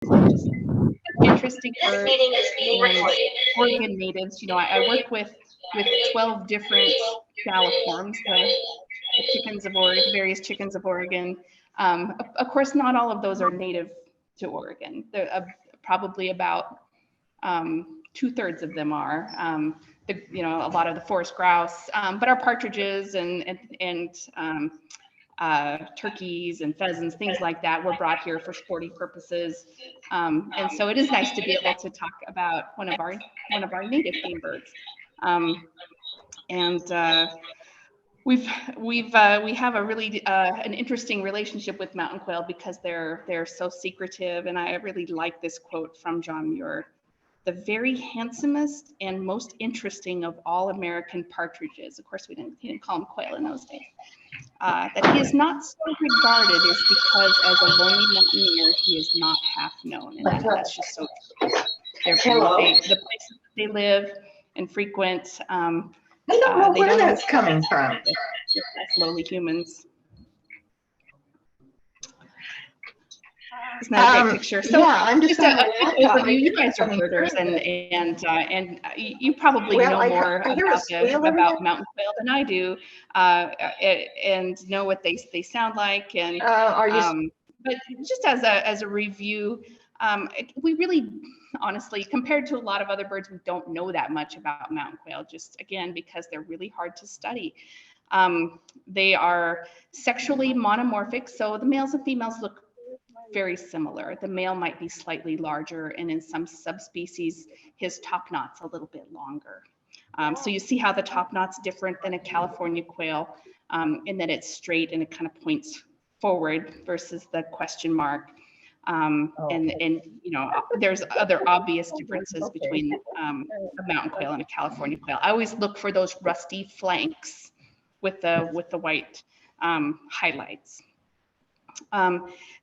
just interesting birds and Oregon natives. I work with 12 different galliforms, the chickens of Oregon, the various chickens of Oregon. Of course, not all of those are native to Oregon. Probably about 2/3 of them are. A lot of the forest grouse, but our partridges and turkeys and pheasants, things like that, were brought here for sporting purposes. And so it is nice to be able to talk about one of our native game birds. We have a really an interesting relationship with mountain quail because they're so secretive. And I really like this quote from John Muir: "The very handsomest and most interesting of all American partridges," of course he didn't call him quail in those days, "that he is not so regarded is because as a lonely mountaineer he is not half known." And that's just so true. The places they live and frequent, I don't know where that's coming from. As lowly humans. Isn't that a great picture? So yeah, I'm just a quick overview. You guys are birders, and you probably know more about mountain quail than I do, and know what they sound like. And but just as a review, we really, honestly, compared to a lot of other birds, we don't know that much about mountain quail. Just again because they're really hard to study. They are sexually monomorphic, so the males and females look very similar. The male might be slightly larger, and in some subspecies, his top knot's a little bit longer. So you see how the top knot's different than a California quail, in that it's straight and it kind of points forward versus the question mark. And there's other obvious differences between a mountain quail and a California quail. I always look for those rusty flanks with the white highlights.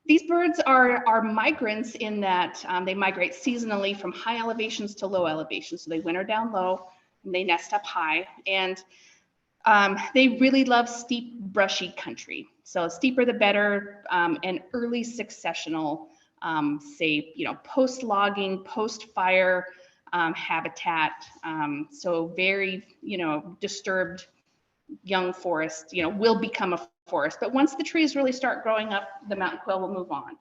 These birds are migrants in that they migrate seasonally from high elevations to low elevations. So they winter down low and they nest up high. And they really love steep, brushy country. So steeper the better, and early successional, post-logging, post-fire habitat. So very, disturbed young forest, will become a forest. But once the trees really start growing up, the mountain quail will move on.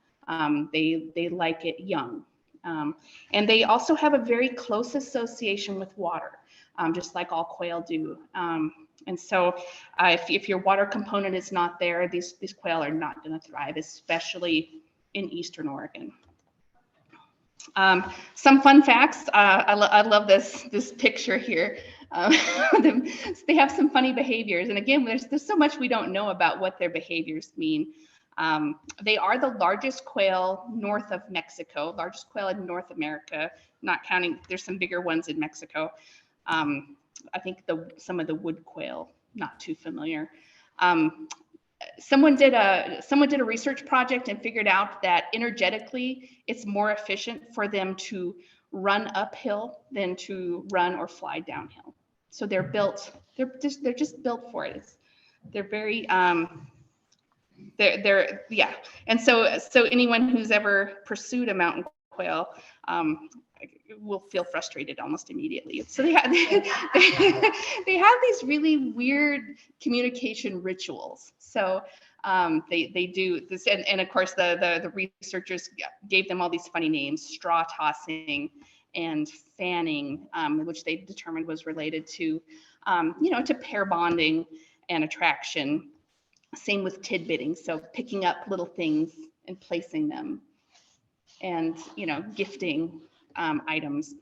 They like it young. And they also have a very close association with water, just like all quail do. And so if your water component is not there, these quail are not going to thrive, especially in Eastern Oregon. Some fun facts. I love this picture here. They have some funny behaviors. And again, there's so much we don't know about what their behaviors mean. They are the largest quail north of Mexico, largest quail in North America, not counting, there's some bigger ones in Mexico. I think some of the wood quail, not too familiar. Someone did a research project and figured out that energetically, it's more efficient for them to run uphill than to run or fly downhill. So they're just built for it. They're very, yeah. And so anyone who's ever pursued a mountain quail will feel frustrated almost immediately. So they have these really weird communication rituals. So they do this, and of course the researchers gave them all these funny names: straw tossing and fanning, which they determined was related to to pair bonding and attraction. Same with tidbitting, so picking up little things and placing them, and gifting items.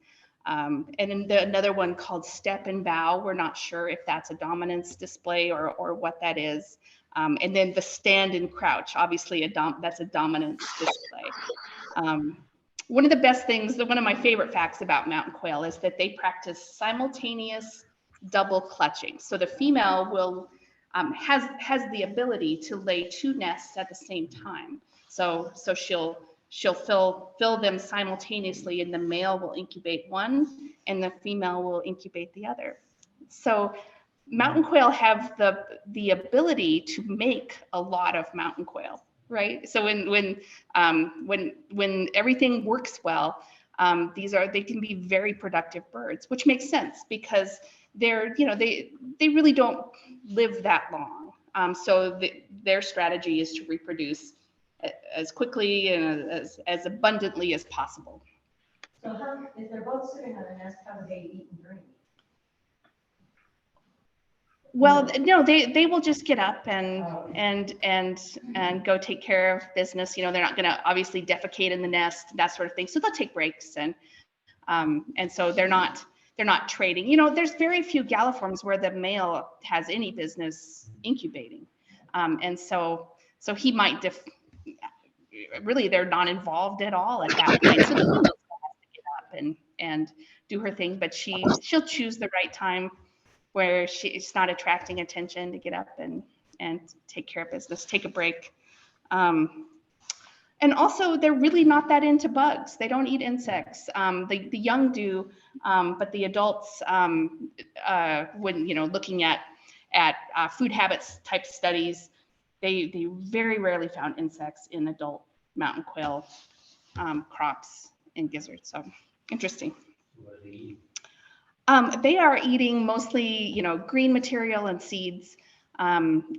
And then another one called step and bow. We're not sure if that's a dominance display or what that is. And then the stand and crouch, obviously that's a dominance display. One of the best things, one of my favorite facts about mountain quail is that they practice simultaneous double clutching. So the female will has the ability to lay two nests at the same time. So she'll fill them simultaneously, and the male will incubate one and the female will incubate the other. So mountain quail have the ability to make a lot of mountain quail. right? So when everything works well, they can be very productive birds, which makes sense because they're, they really don't live that long. So their strategy is to reproduce as quickly and as abundantly as possible. So if they're both sitting on a nest, how do they eat and drink? Well, no, they will just get up and go take care of business. They're not going to obviously defecate in the nest, that sort of thing. So they'll take breaks and so they're not trading. There's very few galliforms where the male has any business incubating, and so he might really they're not involved at all at that point. So the female has to get up and do her thing, but she'll choose the right time where she's not attracting attention to get up and take care of business, take a break. And also, they're really not that into bugs. They don't eat insects. The young do, but the adults, when looking at food habits type studies, they very rarely found insects in adult mountain quail crops and gizzards. So interesting. What do they eat? They are eating mostly, green material and seeds.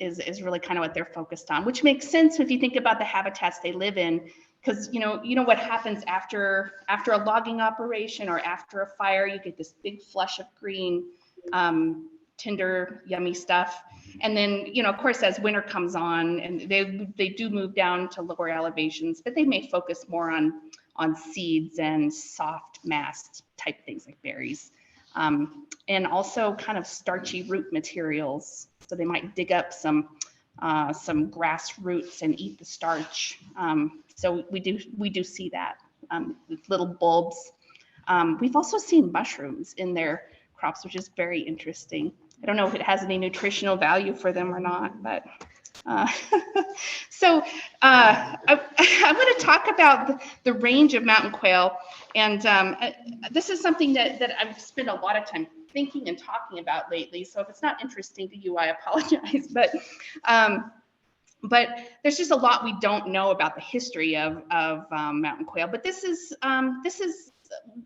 Is really kind of what they're focused on, which makes sense if you think about the habitats they live in, because you know what happens after a logging operation or after a fire, you get this big flush of green, tender, yummy stuff, and then of course as winter comes on, and they do move down to lower elevations, but they may focus more on seeds and soft mast type things like berries. And also kind of starchy root materials. So they might dig up some grass roots and eat the starch. So we do see that with little bulbs. We've also seen mushrooms in their crops, which is very interesting. I don't know if it has any nutritional value for them or not, but so I'm going to talk about the range of mountain quail, and this is something that I've spent a lot of time thinking and talking about lately. So if it's not interesting to you, I apologize. But there's just a lot we don't know about the history of mountain quail. But this is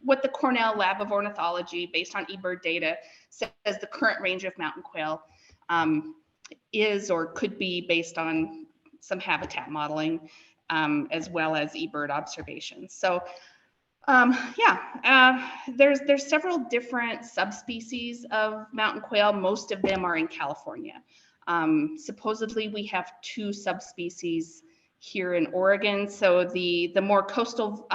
what the Cornell Lab of Ornithology, based on eBird data, says the current range of mountain quail is or could be based on some habitat modeling, as well as eBird observations. So there's several different subspecies of mountain quail. Most of them are in California. Supposedly we have 2 subspecies here in Oregon. So the more coastal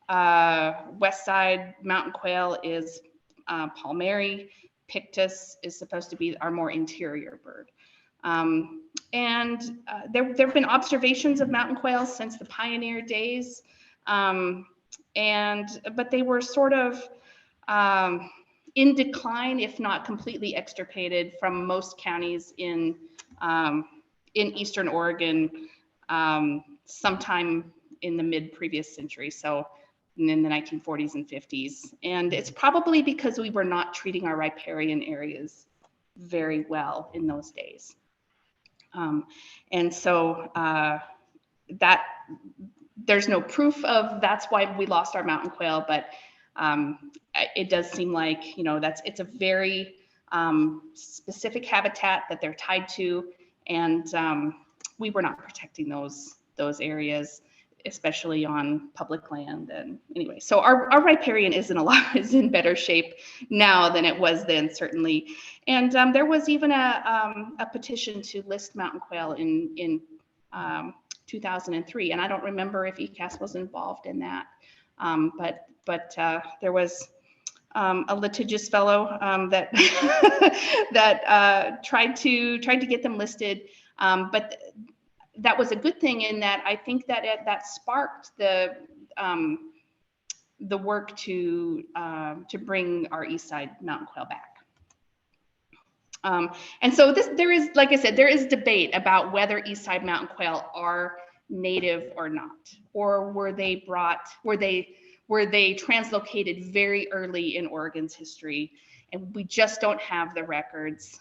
west side mountain quail is Palmary. Pictus is supposed to be our more interior bird. And there have been observations of mountain quails since the pioneer days. But they were sort of in decline, if not completely extirpated from most counties in Eastern Oregon sometime in the mid previous century. So in the 1940s and 50s. And it's probably because we were not treating our riparian areas very well in those days. And so that there's no proof of that's why we lost our mountain quail, but it does seem like, it's a very specific habitat that they're tied to. And we were not protecting those areas, especially on public land. And anyway, so our riparian is in better shape now than it was then, certainly. And there was even a petition to list mountain quail in 2003, and I don't remember if ECAS was involved in that, but there was a litigious fellow that that tried to get them listed, but that was a good thing in that I think that sparked the work to bring our east side mountain quail back. And so there is, like I said, there is debate about whether east side mountain quail are native or not, or were they translocated very early in Oregon's history, and we just don't have the records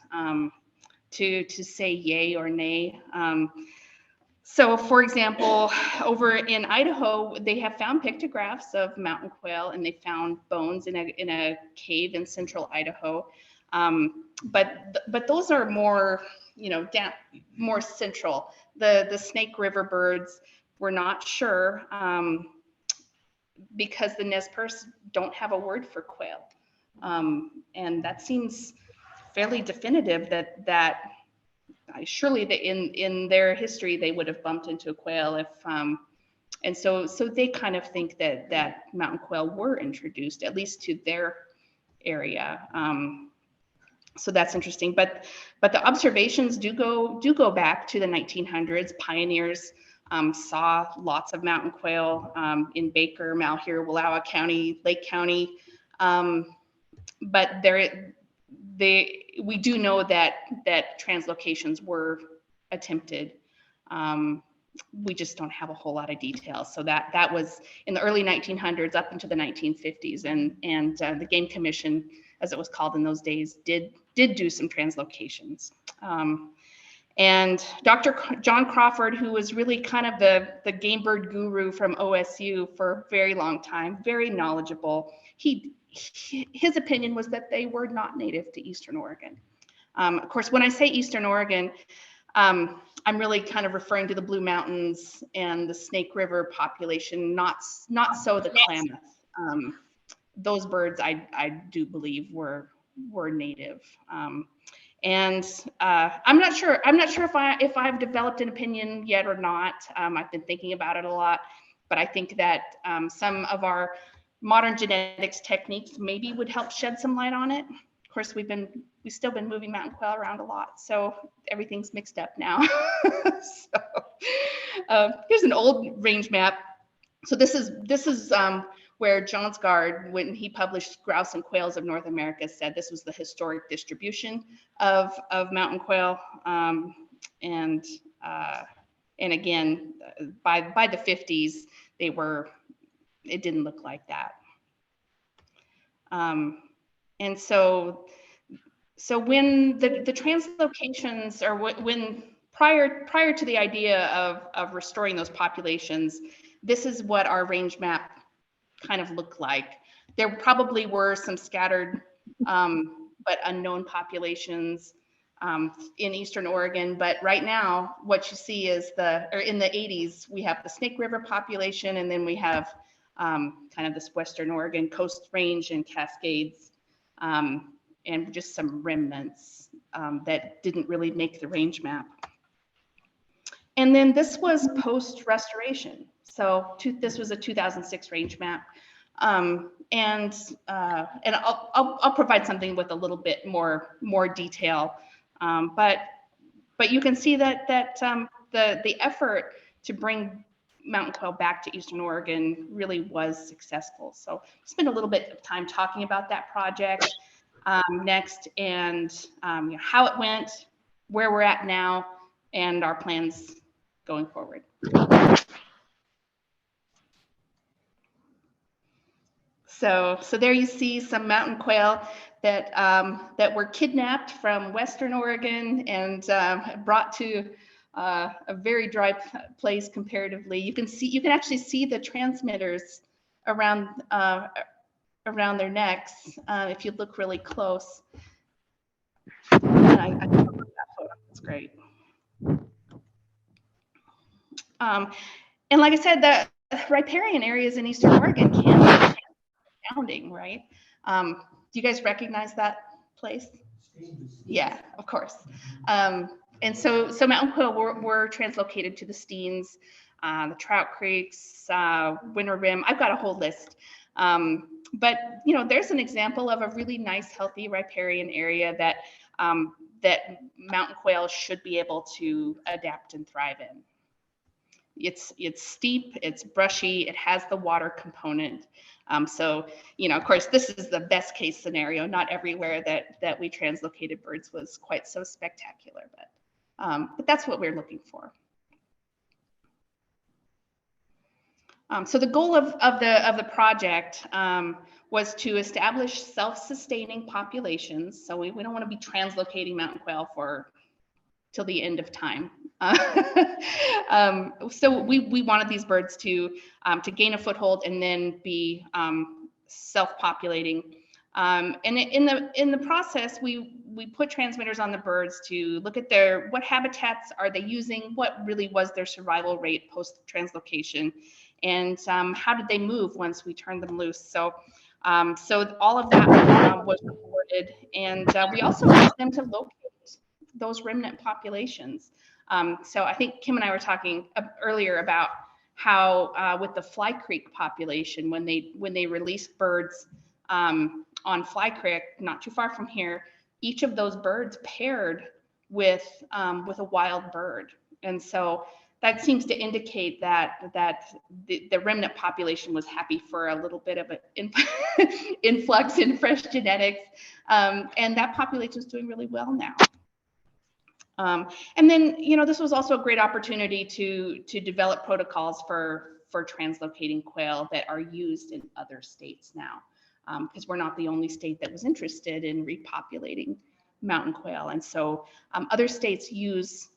to say yay or nay. So, for example, over in Idaho, they have found pictographs of mountain quail, and they found bones in a cave in central Idaho. But those are more, more central. The Snake River birds, we're not sure, because the Nez Perce don't have a word for quail, and that seems fairly definitive that surely in their history they would have bumped into a quail if and so they kind of think that mountain quail were introduced at least to their area. So that's interesting, but the observations do go back to the 1900s. Pioneers saw lots of mountain quail in Baker, Malheur, Wallowa County, Lake County, but we do know that translocations were attempted. We just don't have a whole lot of details. So that was in the early 1900s up into the 1950s, and the Game Commission, as it was called in those days, did do some translocations. And Dr. John Crawford, who was really kind of the game bird guru from OSU for a very long time, very knowledgeable, his opinion was that they were not native to Eastern Oregon. Of course, when I say Eastern Oregon, I'm really kind of referring to the Blue Mountains and the Snake River population, not so the Klamath. Those birds, I do believe, were native. And I'm not sure if I've developed an opinion yet or not. I've been thinking about it a lot, but I think that some of our modern genetics techniques maybe would help shed some light on it. Of course, we've still been moving mountain quail around a lot, so everything's mixed up now. So here's an old range map. So this is where Jonsgaard, when he published Grouse and Quails of North America, said this was the historic distribution of mountain quail. And again, by the 50s, it didn't look like that. And so when the translocations, or when prior to the idea of restoring those populations, this is what our range map kind of looked like. There probably were some scattered but unknown populations in Eastern Oregon, but right now what you see is in the 80s, we have the Snake River population, and then we have kind of this Western Oregon Coast Range and Cascades, and just some remnants that didn't really make the range map. And then this was post-restoration. So this was a 2006 range map. And I'll provide something with a little bit more detail. But you can see that the effort to bring mountain quail back to Eastern Oregon really was successful. So spend a little bit of time talking about that project next, and how it went, where we're at now, and our plans going forward. So there you see some mountain quail that were kidnapped from Western Oregon and brought to a very dry place comparatively. You can actually see the transmitters around their necks if you look really close. And I love that photo. It's great. And like I said, the riparian areas in Eastern Oregon can be astounding, right? Do you guys recognize that place? Yeah, of course. And so mountain quail were translocated to the Steens, the Trout Creeks, Winter Rim. I've got a whole list. But there's an example of a really nice, healthy riparian area that mountain quail should be able to adapt and thrive in. It's steep, it's brushy, it has the water component. So, of course, this is the best case scenario. Not everywhere that we translocated birds was quite so spectacular, but that's what we're looking for. So the goal of the project was to establish self-sustaining populations. So we don't want to be translocating mountain quail for till the end of time. So we wanted these birds to gain a foothold and then be self-populating. And in the process, we put transmitters on the birds to look at what habitats are they using, what really was their survival rate post translocation, and how did they move once we turned them loose. So all of that was recorded, and we also used them to locate those remnant populations. So I think Kim and I were talking earlier about how with the Fly Creek population, when they released birds on Fly Creek, not too far from here, each of those birds paired with a wild bird, and so that seems to indicate that the remnant population was happy for a little bit of an influx in fresh genetics, and that population is doing really well now. And then, this was also a great opportunity to develop protocols for translocating quail that are used in other states now, because we're not the only state that was interested in repopulating mountain quail. And so other states use,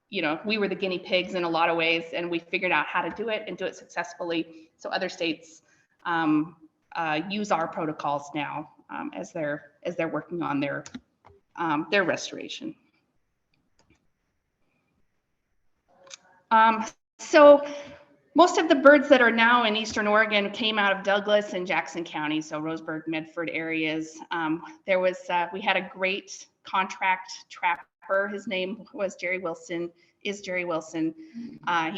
we were the guinea pigs in a lot of ways, and we figured out how to do it and do it successfully. So other states use our protocols now as they're working on their restoration. So most of the birds that are now in Eastern Oregon came out of Douglas and Jackson County, so Roseburg, Medford areas. We had a great contract trapper. His name was Jerry Wilson. He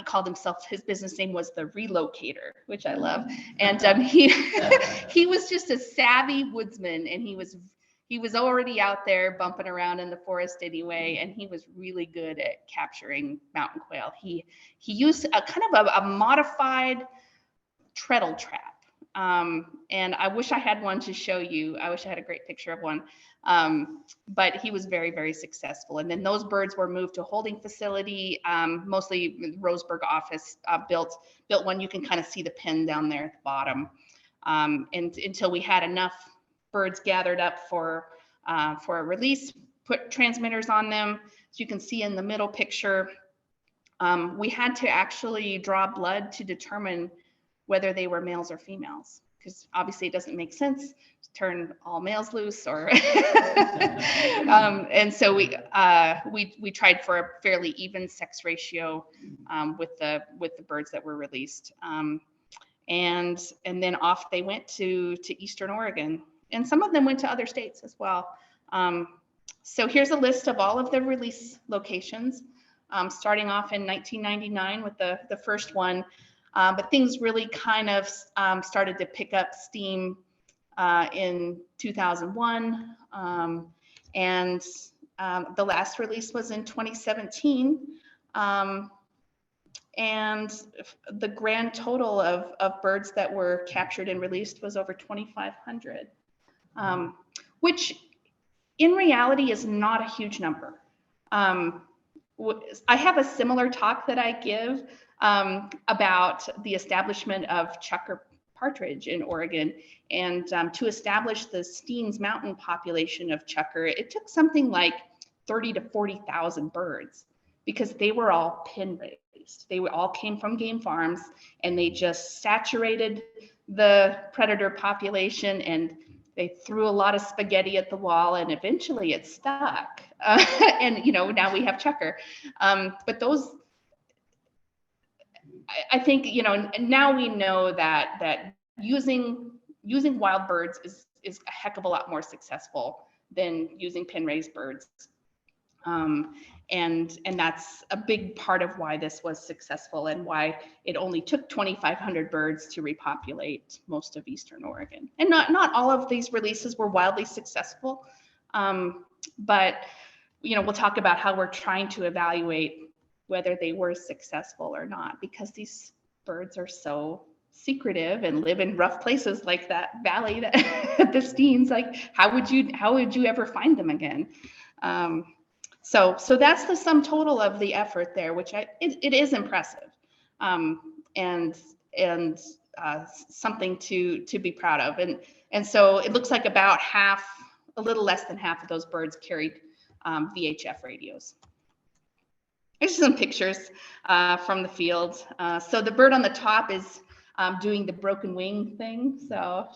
called himself, his business name was the Relocator, which I love. And he was just a savvy woodsman, and he was already out there bumping around in the forest anyway, and he was really good at capturing mountain quail. He used a kind of a modified treadle trap. And I wish I had one to show you. I wish I had a great picture of one. But he was very, very successful. And then those birds were moved to a holding facility, mostly Roseburg office built one. You can kind of see the pen down there at the bottom. And until we had enough birds gathered up for a release, put transmitters on them. So you can see in the middle picture, we had to actually draw blood to determine whether they were males or females, because obviously it doesn't make sense to turn all males loose, or and so we tried for a fairly even sex ratio with the birds that were released, and then off they went to Eastern Oregon, and some of them went to other states as well. So here's a list of all of the release locations, starting off in 1999 with the first one. But things really kind of started to pick up steam in 2001. And the last release was in 2017. And the grand total of birds that were captured and released was over 2,500, which in reality is not a huge number. I have a similar talk that I give about the establishment of chukar partridge in Oregon, and to establish the Steens Mountain population of chukar, it took something like 30 to 40,000 birds, because they were all pen raised. They all came from game farms, and they just saturated the predator population, and they threw a lot of spaghetti at the wall, and eventually it stuck. And now we have chukar. But those, I think, now we know that using wild birds is a heck of a lot more successful than using pen raised birds. And that's a big part of why this was successful, and why it only took 2,500 birds to repopulate most of Eastern Oregon. And not all of these releases were wildly successful, but we'll talk about how we're trying to evaluate whether they were successful or not, because these birds are so secretive and live in rough places like that valley, that the Steens. Like, how would you ever find them again? So that's the sum total of the effort there, which it is impressive, and something to be proud of. And so it looks like about half, a little less than half of those birds carried VHF radios. Here's some pictures from the field. So the bird on the top is doing the broken wing thing. So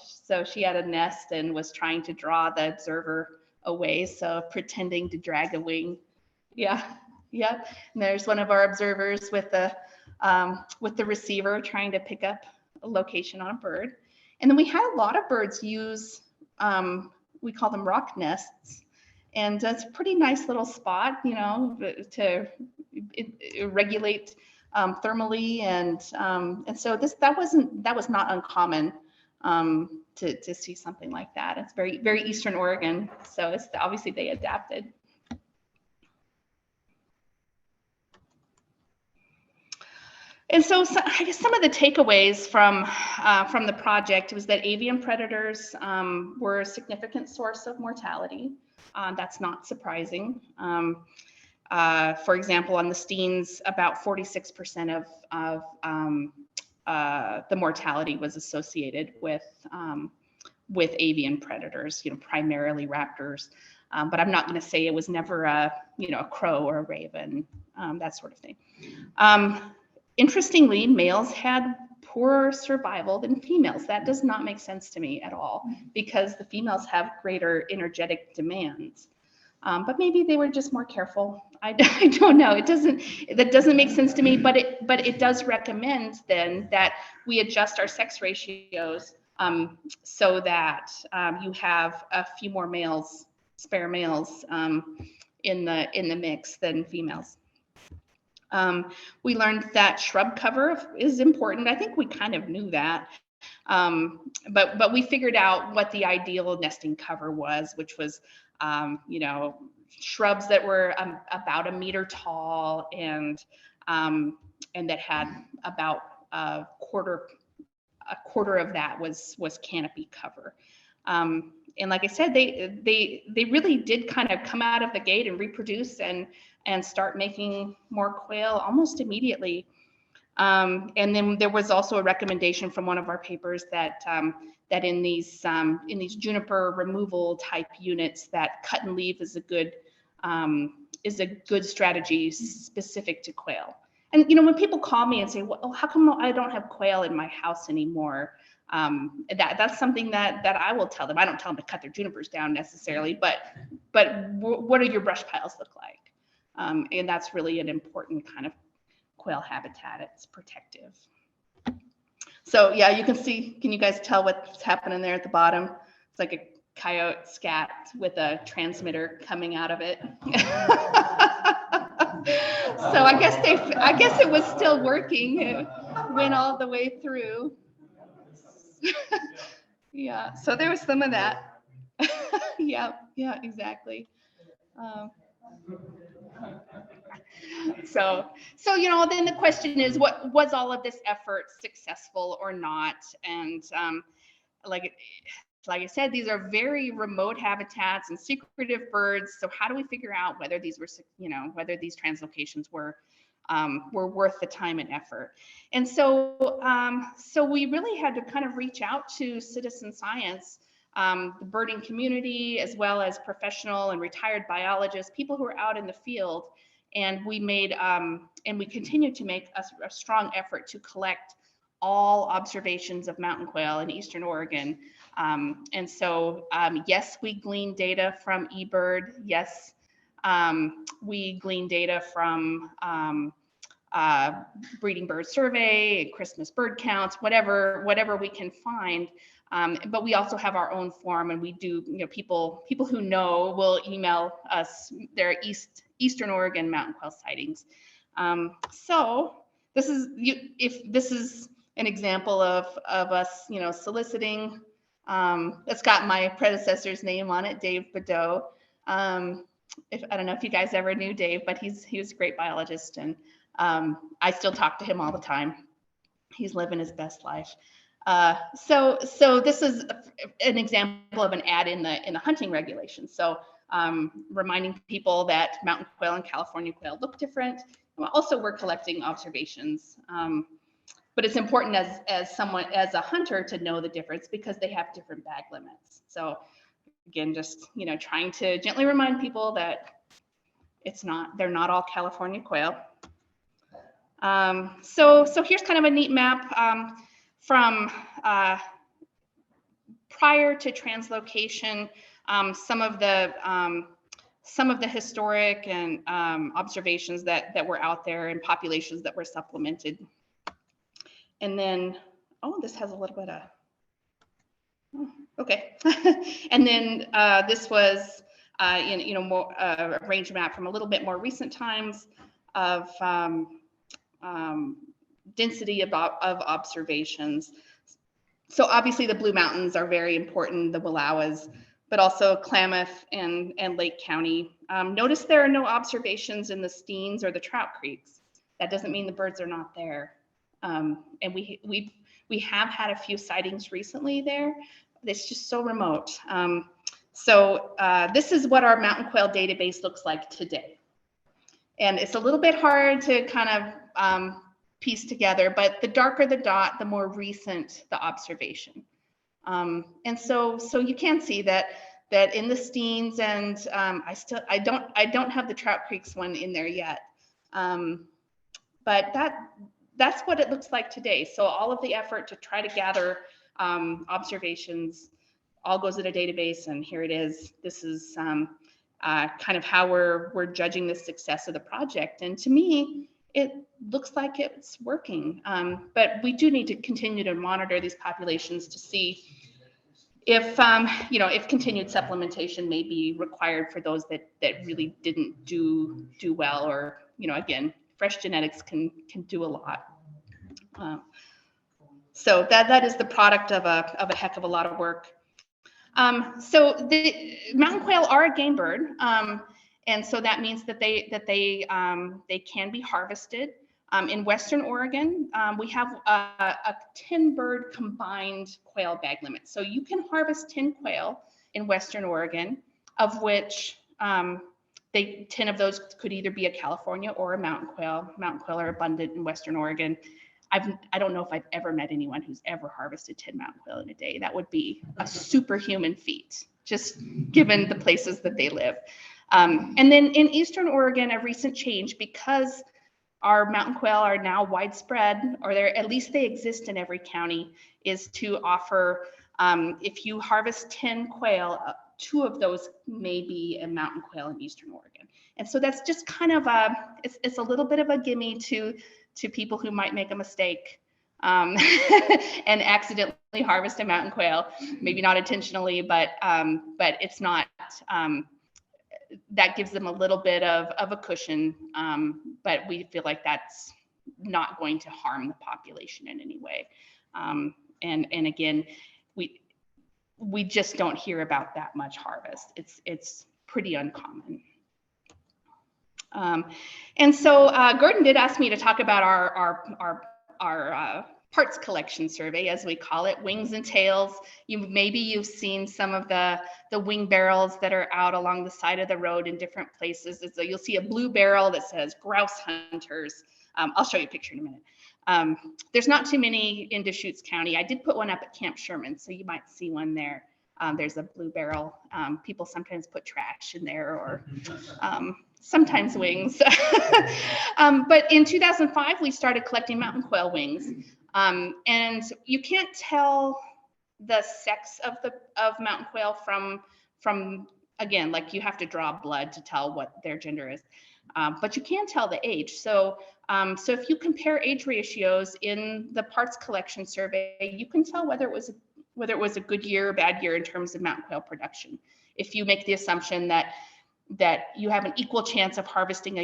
she had a nest and was trying to draw the observer away. So pretending to drag a wing. Yeah. And there's one of our observers with the receiver trying to pick up a location on a bird. And then we had a lot of birds use, we call them rock nests. And it's a pretty nice little spot, you know, to regulate thermally, and so that was not uncommon to see something like that. It's very Eastern Oregon, so it's obviously they adapted. And so I guess some of the takeaways from the project was that avian predators were a significant source of mortality. That's not surprising. For example, on the Steens, about 46% of the mortality was associated with avian predators, you know, primarily raptors. But I'm not going to say it was never a crow or a raven, that sort of thing. Interestingly, males had poorer survival than females. That does not make sense to me at all, because the females have greater energetic demands. But maybe they were just more careful. I don't know. That doesn't make sense to me, but it does recommend then that we adjust our sex ratios so that you have a few more spare males in the mix than females. We learned that shrub cover is important. I think we kind of knew that. But we figured out what the ideal nesting cover was, which was, shrubs that were about 1 meter tall and that had about a quarter of that was canopy cover. And like I said, they really did kind of come out of the gate and reproduce and start making more quail almost immediately. And then there was also a recommendation from one of our papers that in these juniper removal type units, that cut and leave is a good strategy specific to quail. And when people call me and say, well, how come I don't have quail in my house anymore? That's something that I will tell them. I don't tell them to cut their junipers down necessarily, but what do your brush piles look like? And that's really an important kind of quail habitat. It's protective. So yeah, you can see, can you guys tell what's happening there at the bottom? It's like a coyote scat with a transmitter coming out of it. So I guess it was still working. It went all the way through. Yeah, so there was some of that. Yeah, exactly. So then the question is, was all of this effort successful or not? And like I said, these are very remote habitats and secretive birds. So how do we figure out whether these were, whether these translocations were worth the time and effort? And so we really had to kind of reach out to citizen science, the birding community, as well as professional and retired biologists, people who are out in the field. And we made, and we continue to make a strong effort to collect all observations of mountain quail in Eastern Oregon. And so, yes, we glean data from eBird. Yes, we glean data from Breeding Bird Survey, Christmas bird counts, whatever we can find. But we also have our own form, and we do, people who know will email us their Eastern Oregon mountain quail sightings. So this is an example of us, soliciting. It's got my predecessor's name on it, Dave Badeau. I don't know if you guys ever knew Dave, but he was a great biologist, and I still talk to him all the time. He's living his best life. So this is an example of an ad in the hunting regulations. So reminding people that mountain quail and California quail look different. Also, we're collecting observations. But it's important as a hunter to know the difference, because they have different bag limits. So again, just trying to gently remind people that It's not, they're not all California quail. So here's kind of a neat map from prior to translocation, some of the historic and observations that were out there and populations that were supplemented. And then, oh, this has a little bit of, oh, okay. And then this was, more a range map from a little bit more recent times of density of observations. So obviously the Blue Mountains are very important, the Wallowas, but also Klamath and Lake County. Notice there are no observations in the Steens or the Trout Creeks. That doesn't mean the birds are not there. And we have had a few sightings recently there. It's just so remote. So this is what our mountain quail database looks like today. And it's a little bit hard to kind of piece together, but the darker the dot, the more recent the observation. And so you can see that in the Steens, and I don't have the Trout Creeks one in there yet, but that's what it looks like today. So all of the effort to try to gather observations all goes in a database, and here it is. This is kind of how we're judging the success of the project. And to me, it looks like it's working, but we do need to continue to monitor these populations to see if if continued supplementation may be required for those that really didn't do well, or again, fresh genetics can do a lot. So that is the product of a heck of a lot of work. So the mountain quail are a game bird, and so that means that they can be harvested. In Western Oregon, we have a 10-bird combined quail bag limit. So you can harvest 10 quail in Western Oregon, of which 10 of those could either be a California or a mountain quail. Mountain quail are abundant in Western Oregon. I don't know if I've ever met anyone who's ever harvested 10 mountain quail in a day. That would be a superhuman feat, just given the places that they live. And then in Eastern Oregon, a recent change, because our mountain quail are now widespread, or at least they exist in every county, is to offer, if you harvest 10 quail, 2 of those may be a mountain quail in Eastern Oregon. And so that's just kind of it's a little bit of a gimme to people who might make a mistake and accidentally harvest a mountain quail, maybe not intentionally, but it's not, that gives them a little bit of a cushion, but we feel like that's not going to harm the population in any way. And again, we just don't hear about that much harvest. It's pretty uncommon. And so Gordon did ask me to talk about our parts collection survey, as we call it, wings and tails. Maybe you've seen some of the wing barrels that are out along the side of the road in different places. So you'll see a blue barrel that says grouse hunters. I'll show you a picture in a minute. There's not too many in Deschutes County. I did put one up at Camp Sherman, so you might see one there. There's a blue barrel. People sometimes put trash in there, or sometimes wings. But in 2005, we started collecting mountain quail wings. And you can't tell the sex of mountain quail from again, like you have to draw blood to tell what their gender is, but you can tell the age. So if you compare age ratios in the parts collection survey, you can tell whether it was a good year or bad year in terms of mountain quail production. If you make the assumption that you have an equal chance of harvesting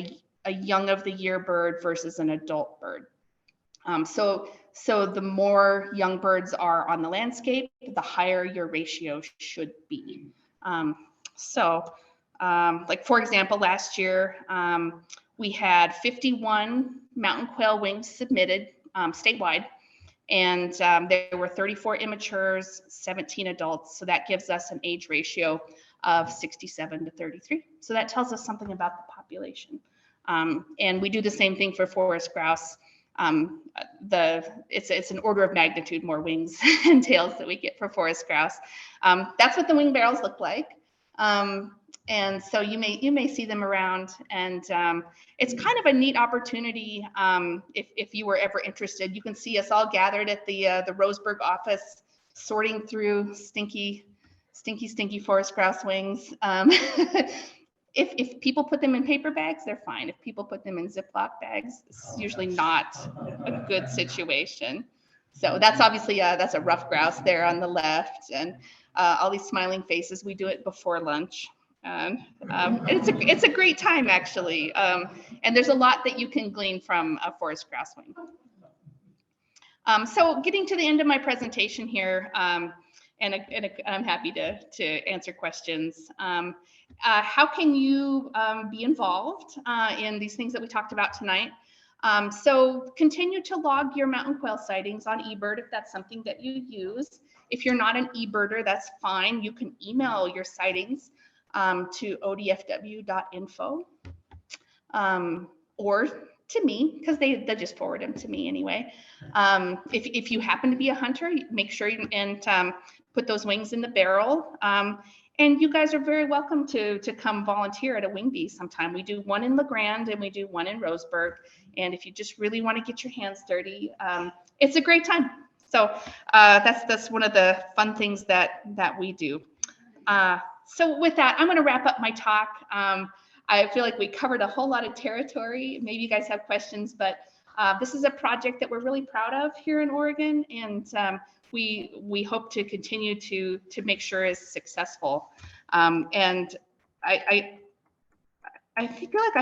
a young of the year bird versus an adult bird. So the more young birds are on the landscape, the higher your ratio should be. Like for example, last year, we had 51 mountain quail wings submitted statewide, and there were 34 immatures, 17 adults. So that gives us an age ratio of 67 to 33. So that tells us something about the population. And we do the same thing for forest grouse. It's an order of magnitude more wings and tails that we get for forest grouse. That's what the wing barrels look like. And so you may see them around, and it's kind of a neat opportunity. If you were ever interested, you can see us all gathered at the Roseburg office, sorting through stinky forest grouse wings. If people put them in paper bags, they're fine. If people put them in Ziploc bags, it's usually not a good situation. So that's obviously that's a rough grouse there on the left, and all these smiling faces. We do it before lunch. And it's a great time, actually. And there's a lot that you can glean from a forest grouse wing. So getting to the end of my presentation here, and I'm happy to answer questions. How can you be involved in these things that we talked about tonight? So continue to log your mountain quail sightings on eBird if that's something that you use. If you're not an eBirder, that's fine. You can email your sightings to odfw.info or to me, because they just forward them to me anyway. If you happen to be a hunter, make sure you put those wings in the barrel. And you guys are very welcome to come volunteer at a wing bee sometime. We do one in LeGrand and we do one in Roseburg. And if you just really want to get your hands dirty, it's a great time. So that's one of the fun things that we do. So with that, I'm going to wrap up my talk. I feel like we covered a whole lot of territory. Maybe you guys have questions, but this is a project that we're really proud of here in Oregon, and we hope to continue to make sure it's successful. And I feel like I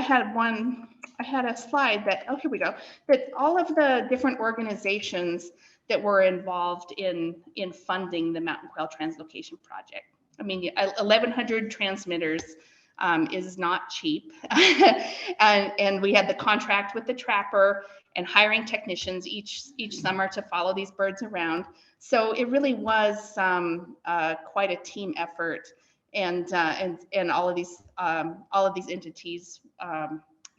had a slide that, oh, here we go, that all of the different organizations that were involved in funding the Mountain Quail Translocation Project. I mean, 1,100 transmitters is not cheap. and we had the contract with the trapper and hiring technicians each summer to follow these birds around. So it really was quite a team effort, and all of these entities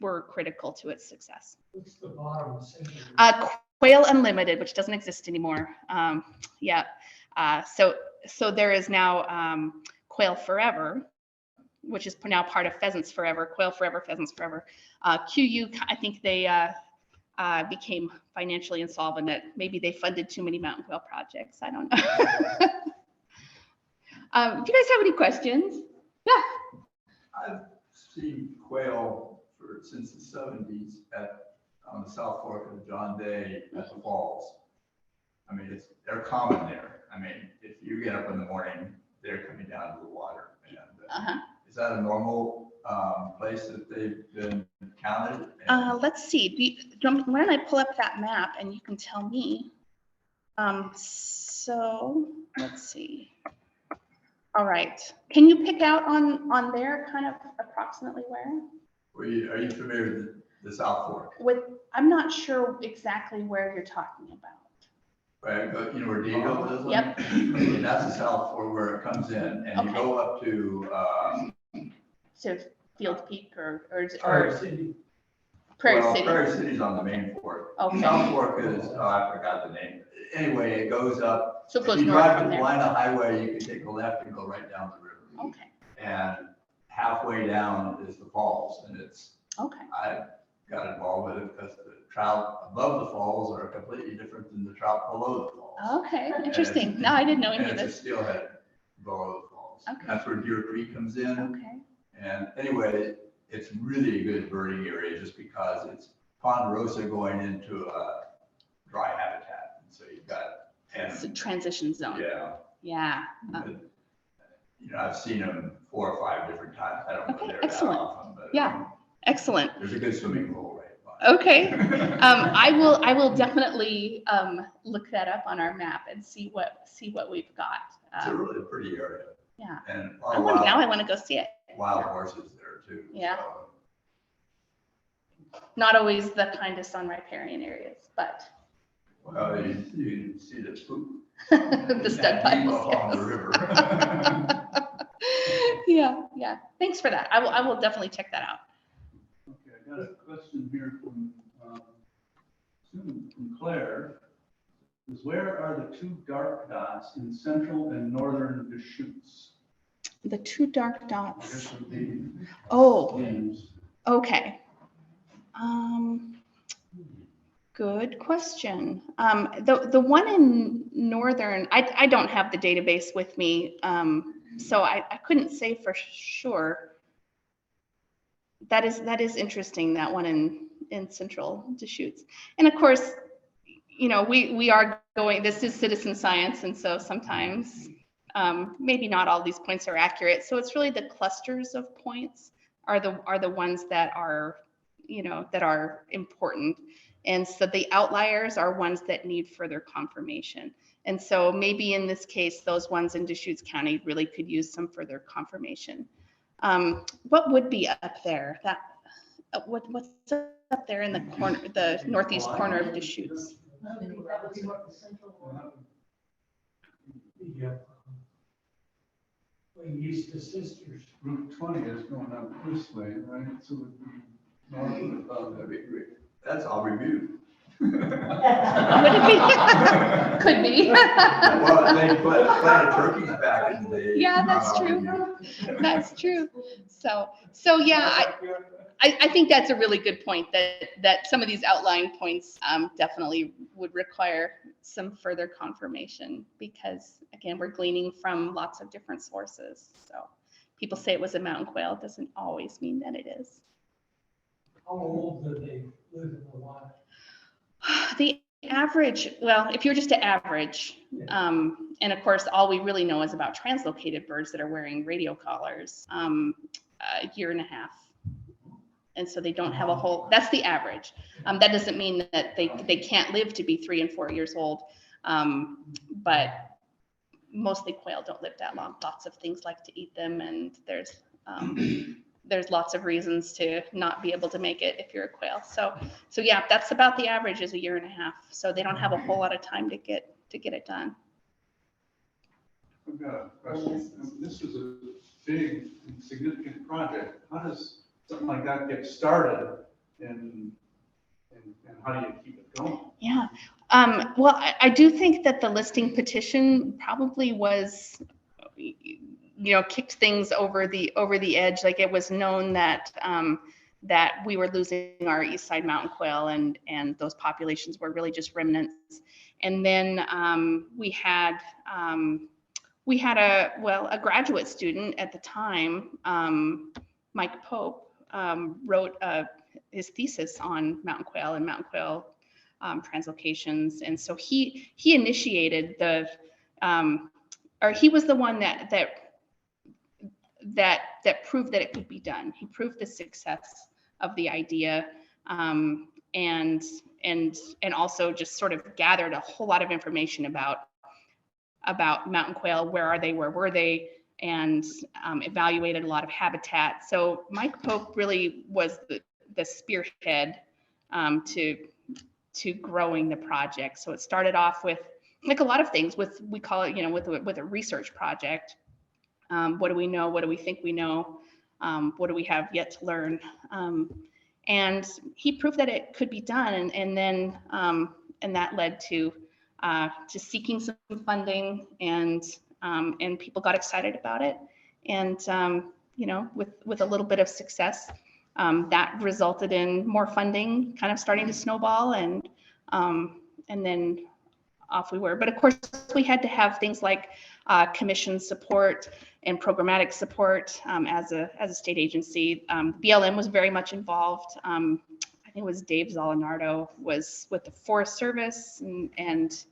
were critical to its success. What's the bottom? Quail Unlimited, which doesn't exist anymore. Yeah. So there is now Quail Forever, which is now part of Pheasants Forever, Quail Forever, Pheasants Forever. QU, I think they became financially insolvent. That maybe they funded too many mountain quail projects. I don't know. Do you guys have any questions? Yeah. I've seen quail since the 70s on the South Fork of the John Day at the falls. I mean, they're common there. I mean, if you get up in the morning, they're coming down to the water. And, is that a normal place that they've been counted? Let's see. Why don't I pull up that map and you can tell me? So let's see. All right. Can you pick out on there kind of approximately where? Are you familiar with the South Fork? I'm not sure exactly where you're talking about. Right, but you know where Diego is? Yep. Okay, that's the South Fork where it comes in, and you go up to So Field Peak or Prairie City. Prairie City. Prairie City's on the main fork. Okay. South Fork is, I forgot the name. Anyway, it goes up. So it goes if you north drive from the there. Lina Highway, you can take a left and go right down the river. Okay. And halfway down is the falls, and Okay. I got involved with it because the trout above the falls are completely different than the trout below the falls. Okay. Interesting. No, I didn't know any of And it's a this. steelhead below the falls. Okay. That's where Deer Creek comes in. Okay. And anyway, it's really a good birding area just because it's ponderosa going into a dry habitat. And so you've got, It's a transition zone. yeah. Yeah. You know, I've seen them 4 or 5 different times. I don't Okay, go there excellent. that often, but Yeah. Excellent. there's a good swimming pool right by. Okay. I will definitely look that up on our map and see what we've got. It's a really pretty area. Yeah. And Now I want to go see it. wild horses there too. Yeah. So, Not always the kindest on riparian areas, but well, you can see the poop. the stud pipes. On the Yes. river. Yeah. Thanks for that. I will definitely check that out. Okay, I got a question here from Claire. Where are the 2 dark dots in central and northern Deschutes? The two dark I dots. guess would be Oh, names. okay. Good question. The one in northern, I don't have the database with me, so I couldn't say for sure. That is interesting, that one in central Deschutes. And of course, you know, we are going, this is citizen science, and so sometimes maybe not all these points are accurate. So it's really the clusters of points are the ones that are, you know, that are important. And so the outliers are ones that need further confirmation. And so maybe in this case, those ones in Deschutes County really could use some further confirmation. What would be up there? That what's up there in the corner, the northeast corner of Deschutes? I think that would be what the central one. Yeah. Going east to Sisters. Route 20 is going up this way, right? So it would be north of That'd be great. That's all reviewed. Would it be? Could be. Well, they planted turkeys back in the day. Yeah, that's true. That's true. So yeah, I think that's a really good point, that some of these outlying points definitely would require some further confirmation, because again, we're gleaning from lots of different sources. So people say it was a mountain quail, it doesn't always mean that it is. How old do they live in the wild? The average, well, if you were just to average, and of course, all we really know is about translocated birds that are wearing radio collars, a year and a half. And so they don't have a whole, that's the average. That doesn't mean that they can't live to be 3 and 4 years old. But mostly quail don't live that long. Lots of things like to eat them, and there's lots of reasons to not be able to make it if you're a quail. So yeah, that's about the average, is a year and a half. So they don't have a whole lot of time to get it done. I've got a question. This is a big and significant project. How does something like that get started, and how do you keep it going? Yeah. Well, I do think that the listing petition probably was, you know, kicked things over the edge. Like, it was known that that we were losing our east side mountain quail, and those populations were really just remnants. And then we had a graduate student at the time, Mike Pope, wrote his thesis on mountain quail and mountain quail translocations. And so he initiated or he was the one that proved that it could be done. He proved the success of the idea, and also just sort of gathered a whole lot of information about mountain quail. Where are they? Where were they? And evaluated a lot of habitat. So Mike Pope really was the spearhead to growing the project. So it started off with, like a lot of things, we call it, you know, with a research project. What do we know? What do we think we know? What do we have yet to learn? And he proved that it could be done, and then that led to seeking some funding, and people got excited about it. And you know, with a little bit of success, that resulted in more funding kind of starting to snowball, and then off we were. But of course, we had to have things like commission support and programmatic support as a state agency. BLM was very much involved. I think it was Dave Zolinardo was with the Forest Service, and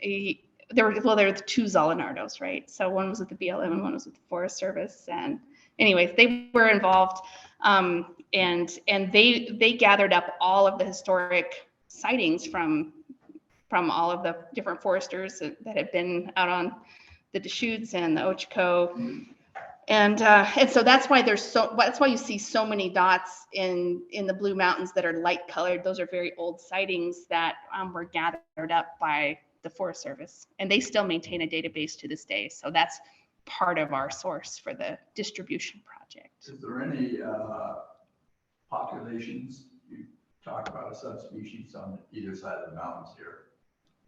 there were the two Zolinardos, right? So one was with the BLM and one was with the Forest Service. And anyways, they were involved, and they gathered up all of the historic sightings from all of the different foresters that had been out on the Deschutes and the Ochiko. And so that's why that's why you see so many dots in the Blue Mountains that are light colored. Those are very old sightings that were gathered up by the Forest Service, and they still maintain a database to this day. So that's part of our source for the distribution project. Is there any populations, you talk about a subspecies on either side of the mountains here,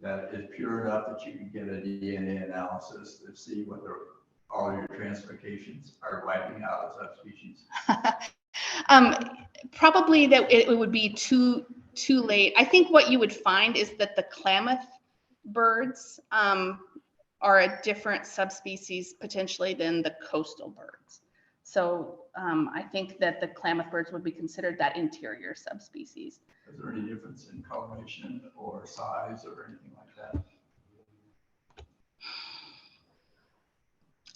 that is pure enough that you can get a DNA analysis to see what all your translocations are wiping out a subspecies? Probably that it would be too late. I think what you would find is that the Klamath birds are a different subspecies potentially than the coastal birds. So I think that the Klamath birds would be considered that interior subspecies. Is there any difference in coloration or size or anything like that?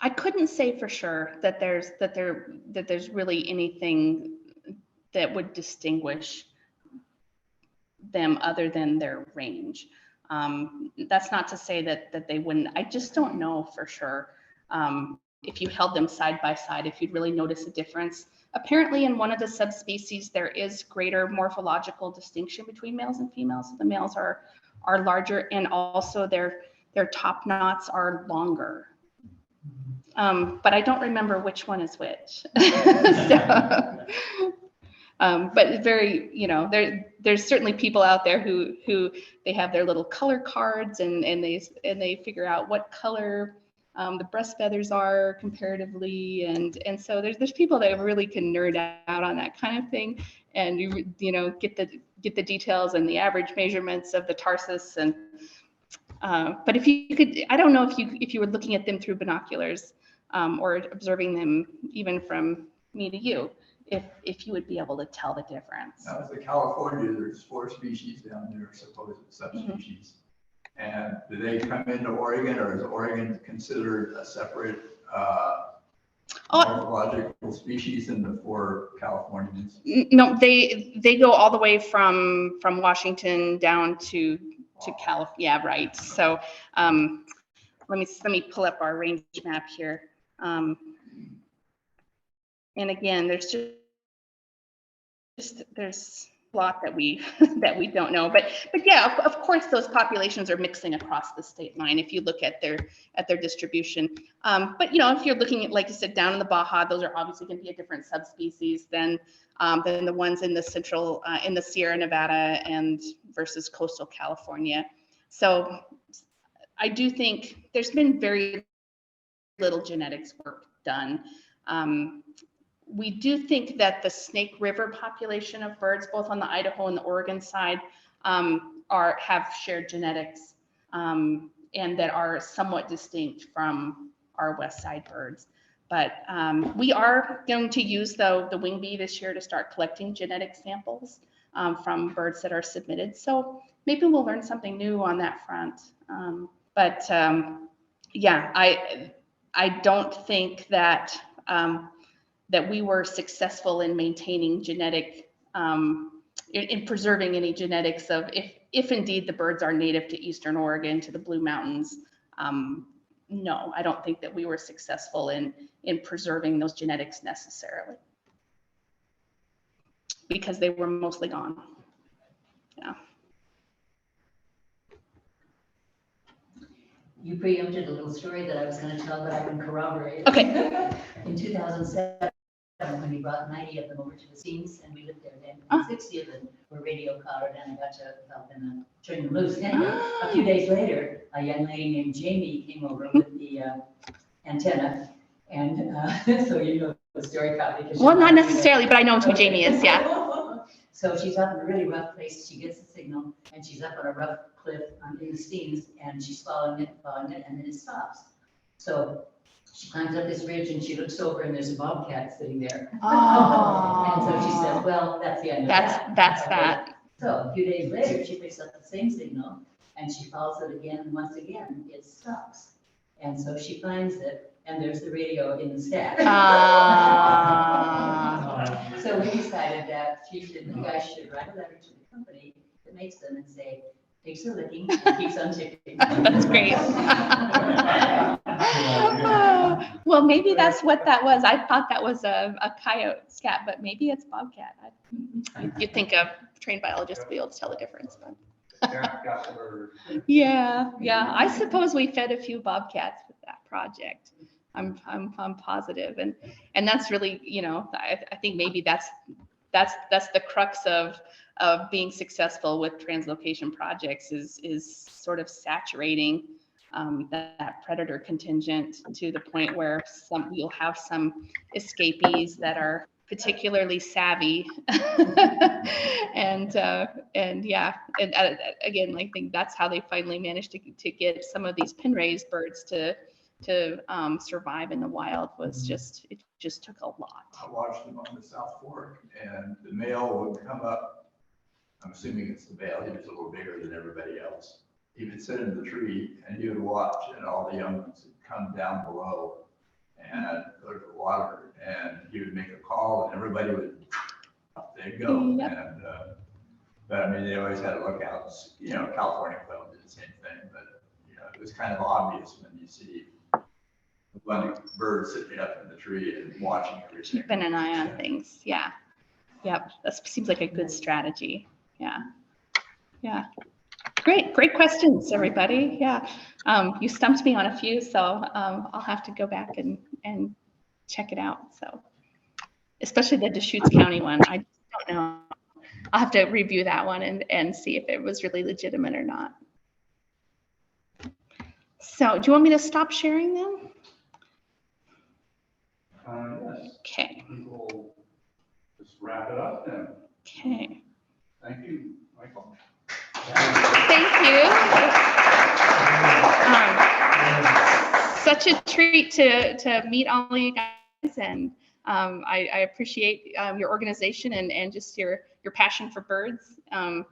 I couldn't say for sure that there's really anything that would distinguish them other than their range. That's not to say that they wouldn't. I just don't know for sure. If you held them side by side, if you'd really notice a difference. Apparently in one of the subspecies, there is greater morphological distinction between males and females. So the males are larger, and also their top knots are longer. But I don't remember which one is which. So, but very, there's certainly people out there who they have their little color cards and they figure out what color the breast feathers are comparatively, and so there's people that really can nerd out on that kind of thing, and get the details and the average measurements of the tarsus, and but if you could, I don't know if you were looking at them through binoculars or observing them even from me to you, if you would be able to tell the difference. Now, as in California, there's 4 species down there, supposed subspecies. And do they come into Oregon, or is Oregon considered a separate morphological species than the 4 Californians? No, they go all the way from Washington down to California. Yeah, right. So let me pull up our range map here. And again, there's a lot that we don't know, but yeah, of course those populations are mixing across the state line if you look at their distribution. But if you're looking at, like you said, down in the Baja, those are obviously going to be a different subspecies than the ones in the central in the Sierra Nevada and versus coastal California. So I do think there's been very little genetics work done. We do think that the Snake River population of birds, both on the Idaho and the Oregon side, have shared genetics and that are somewhat distinct from our West Side birds. But we are going to use the wing bee this year to start collecting genetic samples from birds that are submitted. So maybe we'll learn something new on that front. Yeah, I don't think that that we were successful in maintaining genetic, in preserving any genetics of if indeed the birds are native to Eastern Oregon, to the Blue Mountains. No, I don't think that we were successful in preserving those genetics necessarily, because they were mostly gone. Yeah. You preempted a little story that I was going to tell, but I can corroborate. Okay. In 2007, when we brought 90 of them over to the scenes, and we lived there then, 60 of them were radio collared, and I got to help them turn them loose. Anyway, a few days later, a young lady named Jamie came over with the antenna, and so you know the story probably. Well, not necessarily, but I know who Jamie is. Yeah. So she's up in a really rough place. She gets the signal, and she's up on a rough cliff in the Steens, and she's following it, and then it stops. So she climbs up this ridge, and she looks over, and there's a bobcat sitting there. Oh. And so she says, "Well, that's the end of that." That's that. So a few days later, she picks up the same signal, and she follows it again, and once again, it stops. And so she finds it, and there's the radio in the stack. So we decided that the guy should write a letter to the company that makes them and say, "Takes a licking and keeps on ticking." That's great. Well, maybe that's what that was. I thought that was a coyote scat, but maybe it's bobcat. You'd think a trained biologist would be able to tell the difference. But. Yeah. I suppose we fed a few bobcats with that project. I'm positive, and that's really, I think maybe that's the crux of being successful with translocation projects is sort of saturating that predator contingent to the point where you'll have some escapees that are particularly savvy. and yeah, and again, I think that's how they finally managed to get some of these pin raised birds to survive in the wild. It just took a lot. I watched them on the South Fork, and the male would come up. I'm assuming it's the male. He was a little bigger than everybody else. He would sit in the tree and he would watch, and all the young ones would come down below and go to the water, and he would make a call, and everybody would, up they go. Yep. And but I mean, they always had lookouts. You know, California quail did the same thing, but you know, it was kind of obvious when you see one bird sitting up in the tree and watching everything. Keeping an eye on things. Yeah. Yep. That seems like a good strategy. Yeah. Yeah. Great questions, everybody. Yeah. You stumped me on a few, so I'll have to go back and check it out. So, especially the Deschutes County one. I don't know. I'll have to review that one and see if it was really legitimate or not. So, do you want me to stop sharing them? Yes. Okay. We'll just wrap it up then. Okay. Thank you, Michael. Thank you. Such a treat to meet all of you guys, and I appreciate your organization and just your passion for birds. And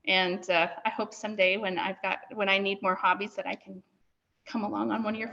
I hope someday when I need more hobbies that I can come along on one of your